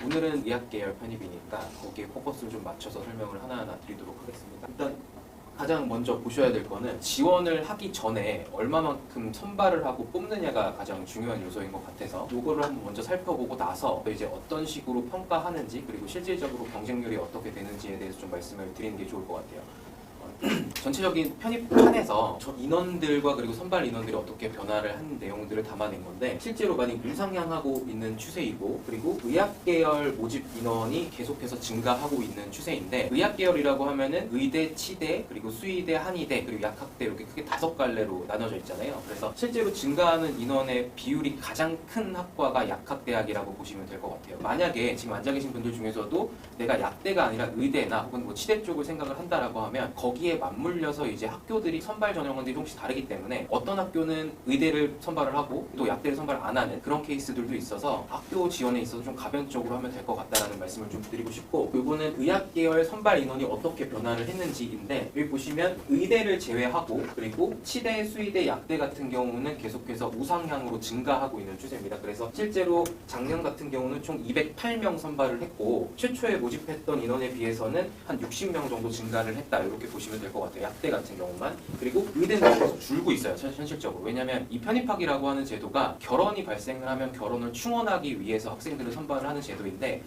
오늘은 의학 계열 편입이니까 거기에 포커스를 좀 맞춰서 설명을 하나하나 드리도록 하겠습니다. 일단 가장 먼저 보셔야 될 거는 지원을 하기 전에 얼마만큼 선발을 하고 뽑느냐가 가장 중요한 요소인 것 같아서 이거를 한번 먼저 살펴보고 나서 이제 어떤 식으로 평가하는지 그리고 실질적으로 경쟁률이 어떻게 되는지에 대해서 좀 말씀을 드리는 게 좋을 것 같아요. 전체적인 편입판에서 인원들과 그리고 선발 인원들이 어떻게 변화를 한 내용들을 담아낸 건데 실제로 많이 우상향하고 있는 추세이고 그리고 의학 계열 모집 인원이 계속해서 증가하고 있는 추세인데 의학 계열이라고 하면은 의대, 치대, 그리고 수의대, 한의대, 그리고 약학대 이렇게 크게 5갈래로 나눠져 있잖아요. 그래서 실제로 증가하는 인원의 비율이 가장 큰 학과가 약학대학이라고 보시면 될 것 같아요. 만약에 지금 앉아 계신 분들 중에서도 내가 약대가 아니라 의대나 혹은 뭐 치대 쪽을 생각을 한다라고 하면 거기에 맞물려서 이제 학교들이 선발 전형원들이 조금씩 다르기 때문에 어떤 학교는 의대를 선발을 하고 또 약대를 선발 안 하는 그런 케이스들도 있어서 학교 지원에 있어서 좀 가변적으로 하면 될 것 같다라는 말씀을 좀 드리고 싶고 이거는 의학 계열 선발 인원이 어떻게 변화를 했는지인데 여기 보시면 의대를 제외하고 그리고 치대, 수의대, 약대 같은 경우는 계속해서 우상향으로 증가하고 있는 추세입니다. 그래서 실제로 작년 같은 경우는 총 208명 선발을 했고 최초에 모집했던 인원에 비해서는 한 60명 정도 증가를 했다 이렇게 보시면 될 것 같아요. 약대 같은 경우만. 그리고 의대는 계속 줄고 있어요. 현실적으로. 왜냐하면 이 편입학이라고 하는 제도가 결혼이 발생을 하면 결혼을 충원하기 위해서 학생들을 선발을 하는 제도인데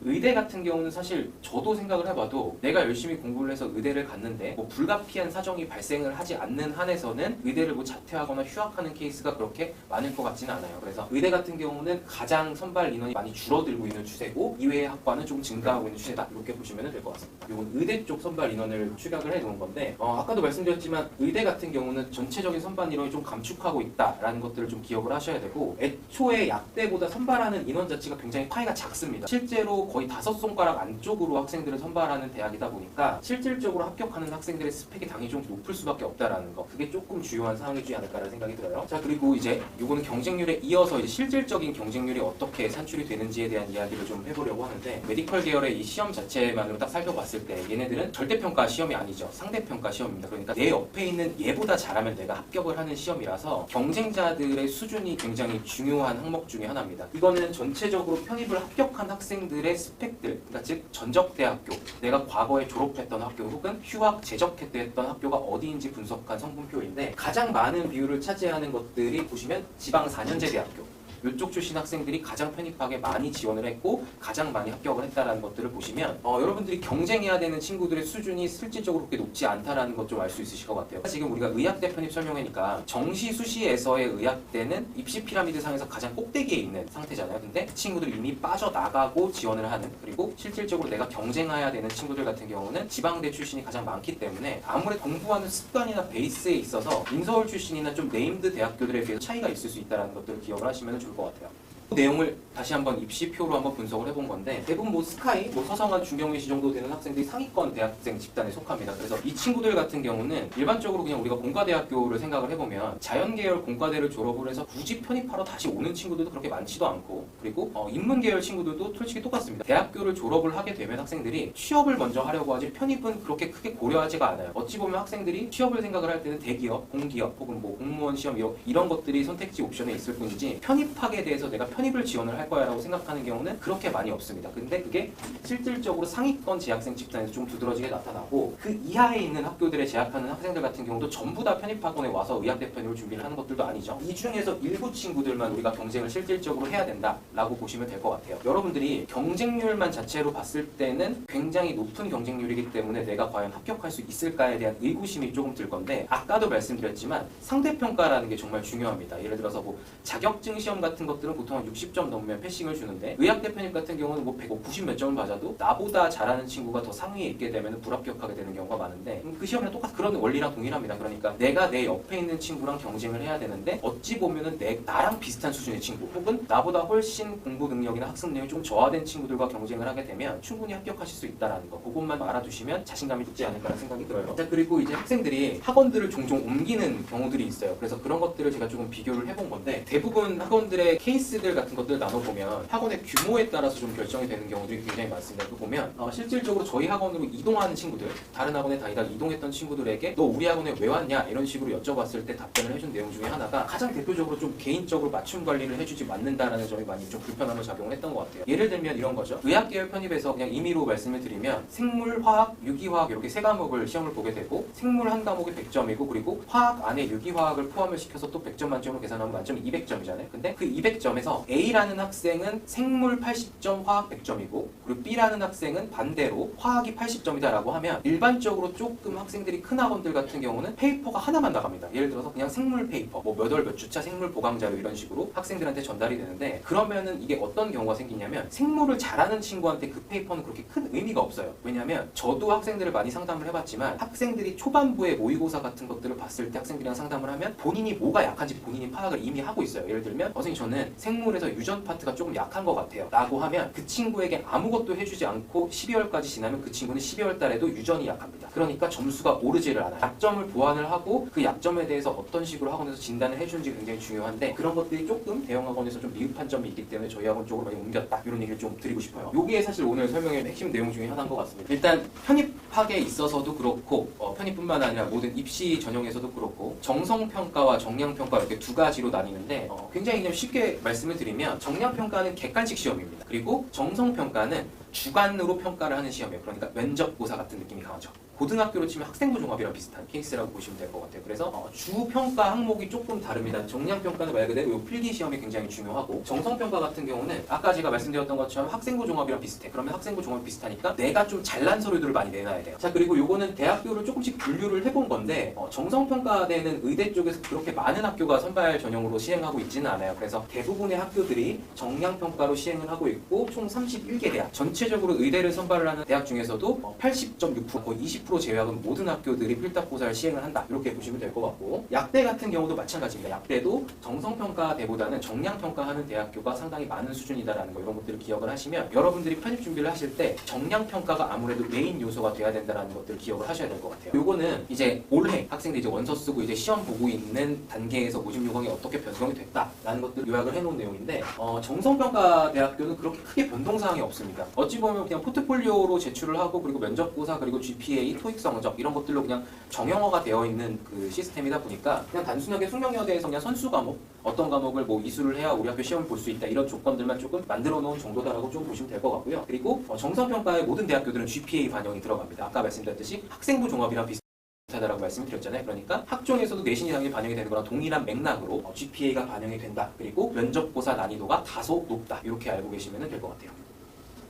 의대 같은 경우는 사실 저도 생각을 해봐도 내가 열심히 공부를 해서 의대를 갔는데 뭐 불가피한 사정이 발생을 하지 않는 한에서는 의대를 뭐 자퇴하거나 휴학하는 케이스가 그렇게 많을 것 같지는 않아요. 그래서 의대 같은 경우는 가장 선발 인원이 많이 줄어들고 있는 추세고 이외의 학과는 조금 증가하고 있는 추세다 이렇게 보시면 될 것 같습니다. 이건 의대 쪽 선발 인원을 추격을 해놓은 건데 아까도 말씀드렸지만 의대 같은 경우는 전체적인 선발 인원이 좀 감축하고 있다라는 것들을 좀 기억을 하셔야 되고 애초에 약대보다 선발하는 인원 자체가 굉장히 파이가 작습니다. 실제로 거의 5손가락 안쪽으로 학생들을 선발하는 대학이다 보니까 실질적으로 합격하는 학생들의 스펙이 당연히 좀 높을 수밖에 없다라는 거 그게 조금 주요한 사항이지 않을까라는 생각이 들어요. 자 그리고 이제 요거는 경쟁률에 이어서 이제 실질적인 경쟁률이 어떻게 산출이 되는지에 대한 이야기를 좀 해보려고 하는데 메디컬 계열의 이 시험 자체만으로 딱 살펴봤을 때 얘네들은 절대평가 시험이 아니죠. 상대평가 시험입니다. 그러니까 내 옆에 있는 얘보다 잘하면 내가 합격을 하는 시험이라서 경쟁자들의 수준이 굉장히 중요한 항목 중에 하나입니다. 이거는 전체적으로 편입을 합격한 학생들의 스펙들, 그러니까 즉 전적대학교, 내가 과거에 졸업했던 학교 혹은 휴학 재적했던 학교가 어디인지 분석한 성분표인데 가장 많은 비율을 차지하는 것들이 보시면 지방 4년제 대학교 이쪽 출신 학생들이 가장 편입학에 많이 지원을 했고 가장 많이 합격을 했다는 것들을 보시면 여러분들이 경쟁해야 되는 친구들의 수준이 실질적으로 그렇게 높지 않다는 것 좀 알 수 있으실 것 같아요. 지금 우리가 의학대 편입 설명회니까 정시, 수시에서의 의학대는 입시 피라미드 상에서 가장 꼭대기에 있는 상태잖아요. 근데 그 친구들이 이미 빠져나가고 지원을 하는 그리고 실질적으로 내가 경쟁해야 되는 친구들 같은 경우는 지방대 출신이 가장 많기 때문에 아무래도 공부하는 습관이나 베이스에 있어서 인서울 출신이나 좀 네임드 대학교들에 비해서 차이가 있을 수 있다는 것들을 기억을 하시면 좋을 것 같아요. 그 내용을 다시 한번 입시표로 한번 분석을 해본 건데 대부분 뭐 스카이, 뭐 서성한, 중경외시 정도 되는 학생들이 상위권 대학생 집단에 속합니다. 그래서 이 친구들 같은 경우는 일반적으로 그냥 우리가 공과대학교를 생각을 해보면 자연계열 공과대를 졸업을 해서 굳이 편입하러 다시 오는 친구들도 그렇게 많지도 않고 그리고 인문계열 친구들도 솔직히 똑같습니다. 대학교를 졸업을 하게 되면 학생들이 취업을 먼저 하려고 하지 편입은 그렇게 크게 고려하지가 않아요. 어찌 보면 학생들이 취업을 생각을 할 때는 대기업, 공기업 혹은 뭐 공무원 시험 이런 것들이 선택지 옵션에 있을 뿐이지 편입학에 대해서 내가 편입을 지원을 할 거야 라고 생각하는 경우는 그렇게 많이 없습니다. 근데 그게 실질적으로 상위권 재학생 집단에서 좀 두드러지게 나타나고 그 이하에 있는 학교들에 재학하는 학생들 같은 경우도 전부 다 편입학원에 와서 의학대 편입을 준비를 하는 것들도 아니죠. 이 중에서 일부 친구들만 우리가 경쟁을 실질적으로 해야 된다라고 보시면 될 것 같아요. 여러분들이 경쟁률만 자체로 봤을 때는 굉장히 높은 경쟁률이기 때문에 내가 과연 합격할 수 있을까에 대한 의구심이 조금 들 건데 아까도 말씀드렸지만 상대평가라는 게 정말 중요합니다. 예를 들어서 뭐 자격증 시험 같은 것들은 보통 한 60점 넘으면 패싱을 주는데 의학대 편입 같은 경우는 뭐 190 몇 점을 맞아도 나보다 잘하는 친구가 더 상위에 있게 되면 불합격하게 되는 경우가 많은데 그 시험이랑 똑같은 그런 원리랑 동일합니다. 그러니까 내가 내 옆에 있는 친구랑 경쟁을 해야 되는데 어찌 보면은 나랑 비슷한 수준의 친구 혹은 나보다 훨씬 공부 능력이나 학습 능력이 좀 저하된 친구들과 경쟁을 하게 되면 충분히 합격하실 수 있다는 거 그것만 알아두시면 자신감이 붙지 않을까라는 생각이 들어요. 자 그리고 이제 학생들이 학원들을 종종 옮기는 경우들이 있어요. 그래서 그런 것들을 제가 조금 비교를 해본 건데 대부분 학원들의 케이스들 학생들 같은 것들 나눠보면 학원의 규모에 따라서 좀 결정이 되는 경우들이 굉장히 많습니다. 그 보면 실질적으로 저희 학원으로 이동하는 친구들, 다른 학원에 다니다가 이동했던 친구들에게 너 우리 학원에 왜 왔냐 이런 식으로 여쭤봤을 때 답변을 해준 내용 중에 하나가 가장 대표적으로 좀 개인적으로 맞춤 관리를 해주지 않는다라는 점이 많이 좀 불편함을 작용을 했던 것 같아요. 예를 들면 이런 거죠. 의학계열 편입에서 그냥 임의로 말씀을 드리면 생물, 화학, 유기화학 이렇게 세 과목을 시험을 보게 되고 생물 한 과목이 100점이고 그리고 화학 안에 유기화학을 포함을 시켜서 또 100점 만점으로 계산하면 만점이 200점이잖아요. 근데 그 200점에서 A라는 학생은 생물 80점, 화학 100점이고 그리고 B라는 학생은 반대로 화학이 80점이다라고 하면 일반적으로 조금 학생들이 큰 학원들 같은 경우는 페이퍼가 하나만 나갑니다. 예를 들어서 그냥 생물 페이퍼, 뭐 몇 월 몇 주차 생물 보강자료 이런 식으로 학생들한테 전달이 되는데 그러면은 이게 어떤 경우가 생기냐면 생물을 잘하는 친구한테 그 페이퍼는 그렇게 큰 의미가 없어요. 왜냐하면 저도 학생들을 많이 상담을 해봤지만 학생들이 초반부에 모의고사 같은 것들을 봤을 때 학생들이랑 상담을 하면 본인이 뭐가 약한지 본인이 파악을 이미 하고 있어요. 예를 들면 선생님 저는 생물에서 유전 파트가 조금 약한 것 같아요 라고 하면 그 친구에게 아무것도 해주지 않고 12월까지 지나면 그 친구는 12월 달에도 유전이 약합니다. 그러니까 점수가 오르지를 않아요. 약점을 보완을 하고 그 약점에 대해서 어떤 식으로 학원에서 진단을 해주는지 굉장히 중요한데 그런 것들이 조금 대형 학원에서 좀 미흡한 점이 있기 때문에 저희 학원 쪽으로 많이 옮겼다 이런 얘기를 좀 드리고 싶어요. 이게 사실 오늘 설명의 핵심 내용 중에 하나인 것 같습니다. 일단 편입학에 있어서도 그렇고 편입뿐만 아니라 모든 입시 전형에서도 그렇고 정성평가와 정량평가 이렇게 두 가지로 나뉘는데 굉장히 그냥 쉽게 말씀을 드리면 정량평가는 객관식 시험입니다. 그리고 정성평가는 주관으로 평가를 하는 시험이에요. 그러니까 면접고사 같은 느낌이 강하죠. 고등학교로 치면 학생부 종합이랑 비슷한 케이스라고 보시면 될 것 같아요. 그래서 주평가 항목이 조금 다릅니다. 정량평가는 말 그대로 이 필기 시험이 굉장히 중요하고 정성평가 같은 경우는 아까 제가 말씀드렸던 것처럼 학생부 종합이랑 비슷해. 그러면 학생부 종합이 비슷하니까 내가 좀 잘난 서류들을 많이 내놔야 돼요. 자 그리고 요거는 대학교를 조금씩 분류를 해본 건데 정성평가대는 의대 쪽에서 그렇게 많은 학교가 선발 전형으로 시행하고 있지는 않아요. 그래서 대부분의 학교들이 정량평가로 시행을 하고 있고 총 31개 대학 전체적으로 의대를 선발을 하는 대학 중에서도 80.6% 거의 20% 제외하고는 모든 학교들이 필답고사를 시행을 한다 이렇게 보시면 될 것 같고 약대 같은 경우도 마찬가지입니다. 약대도 정성평가대보다는 정량평가하는 대학교가 상당히 많은 수준이다라는 거 이런 것들을 기억을 하시면 여러분들이 편입 준비를 하실 때 정량평가가 아무래도 메인 요소가 돼야 된다는 것들을 기억을 하셔야 될 것 같아요. 요거는 이제 올해 학생들이 이제 원서 쓰고 이제 시험 보고 있는 단계에서 모집 요강이 어떻게 변경이 됐다라는 것들을 요약을 해놓은 내용인데 정성평가 대학교는 그렇게 크게 변동사항이 없습니다. 어찌 보면 그냥 포트폴리오로 제출을 하고 그리고 면접고사 그리고 GPA, 토익 성적 이런 것들로 그냥 정형화가 되어 있는 그 시스템이다 보니까 그냥 단순하게 숙명여대에서 그냥 선수 과목 어떤 과목을 뭐 이수를 해야 우리 학교 시험을 볼 수 있다 이런 조건들만 조금 만들어 놓은 정도다라고 좀 보시면 될 것 같고요. 그리고 정성평가의 모든 대학교들은 GPA 반영이 들어갑니다. 아까 말씀드렸듯이 학생부 종합이랑 비슷하다라고 말씀을 드렸잖아요. 그러니까 학종에서도 내신이 당연히 반영이 되는 거랑 동일한 맥락으로 GPA가 반영이 된다. 그리고 면접고사 난이도가 다소 높다. 이렇게 알고 계시면 될 것 같아요.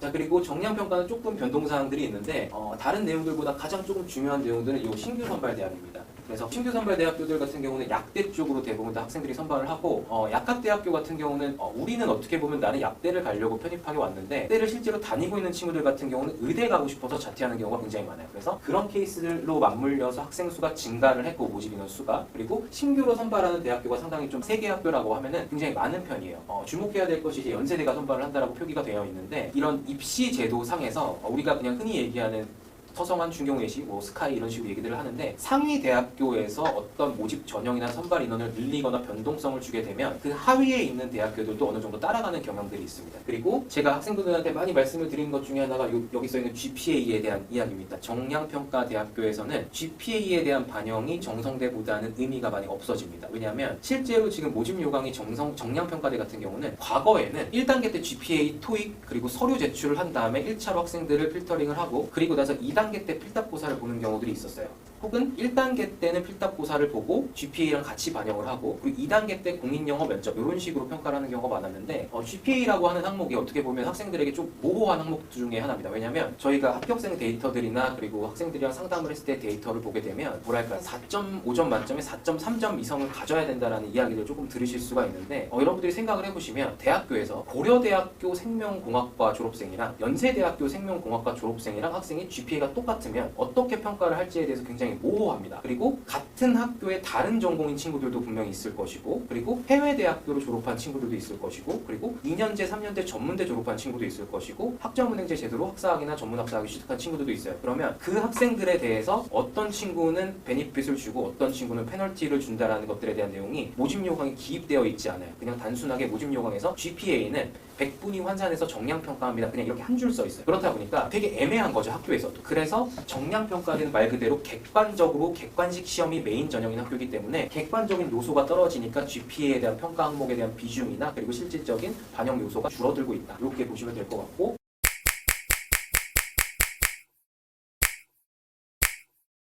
자 그리고 정량평가는 조금 변동사항들이 있는데 다른 내용들보다 가장 조금 중요한 내용들은 이 신규 선발 대학입니다. 그래서 신규 선발 대학교들 같은 경우는 약대 쪽으로 대부분 다 학생들이 선발을 하고 약학대학교 같은 경우는 우리는 어떻게 보면 나는 약대를 가려고 편입하게 왔는데 약대를 실제로 다니고 있는 친구들 같은 경우는 의대 가고 싶어서 자퇴하는 경우가 굉장히 많아요. 그래서 그런 케이스들로 맞물려서 학생 수가 증가를 했고 모집 인원 수가 그리고 신규로 선발하는 대학교가 상당히 좀 세 개 학교라고 하면은 굉장히 많은 편이에요. 주목해야 될 것이 이제 연세대가 선발을 한다라고 표기가 되어 있는데 이런 입시 제도 상에서 우리가 그냥 흔히 얘기하는 서성한, 중경외시, 뭐 스카이 이런 식으로 얘기들을 하는데 상위 대학교에서 어떤 모집 전형이나 선발 인원을 늘리거나 변동성을 주게 되면 그 하위에 있는 대학교들도 어느 정도 따라가는 경향들이 있습니다. 그리고 제가 학생분들한테 많이 말씀을 드린 것 중에 하나가 여기 써 있는 GPA에 대한 이야기입니다. 정량평가 대학교에서는 GPA에 대한 반영이 정성대보다는 의미가 많이 없어집니다. 왜냐하면 실제로 지금 모집 요강이 정량평가대 같은 경우는 과거에는 1단계 때 GPA, 토익 그리고 서류 제출을 한 다음에 1차로 학생들을 필터링을 하고 그리고 나서 2단계 때 필답고사를 보는 경우들이 있었어요. 혹은 1단계 때는 필답고사를 보고 GPA랑 같이 반영을 하고 그리고 2단계 때 공인영어 면접 이런 식으로 평가를 하는 경우가 많았는데 GPA라고 하는 항목이 어떻게 보면 학생들에게 좀 모호한 항목 중에 하나입니다. 왜냐하면 저희가 합격생 데이터들이나 그리고 학생들이랑 상담을 했을 때 데이터를 보게 되면 뭐랄까 4.5점 만점에 4.3점 이상을 가져야 된다라는 이야기를 조금 들으실 수가 있는데 여러분들이 생각을 해보시면 대학교에서 고려대학교 생명공학과 졸업생이랑 연세대학교 생명공학과 졸업생이랑 학생이 GPA가 똑같으면 어떻게 평가를 할지에 대해서 굉장히 굉장히 모호합니다. 그리고 같은 학교의 다른 전공인 친구들도 분명히 있을 것이고, 그리고 해외 대학교로 졸업한 친구들도 있을 것이고, 그리고 2년제, 3년제 전문대 졸업한 친구도 있을 것이고, 학점은행제 제도로 학사학이나 전문학사학위 취득한 친구들도 있어요. 그러면 그 학생들에 대해서 어떤 친구는 베니핏을 주고 어떤 친구는 페널티를 준다라는 것들에 대한 내용이 모집 요강에 기입되어 있지 않아요. 그냥 단순하게 모집 요강에서 GPA는 100분이 환산해서 정량평가합니다. 그냥 이렇게 한 줄 써 있어요. 그렇다 보니까 되게 애매한 거죠, 학교에서도. 그래서 정량평가는 말 그대로 객관적으로 객관식 시험이 메인 전형인 학교이기 때문에 객관적인 요소가 떨어지니까 GPA에 대한 평가 항목에 대한 비중이나 그리고 실질적인 반영 요소가 줄어들고 있다. 이렇게 보시면 될 것 같고,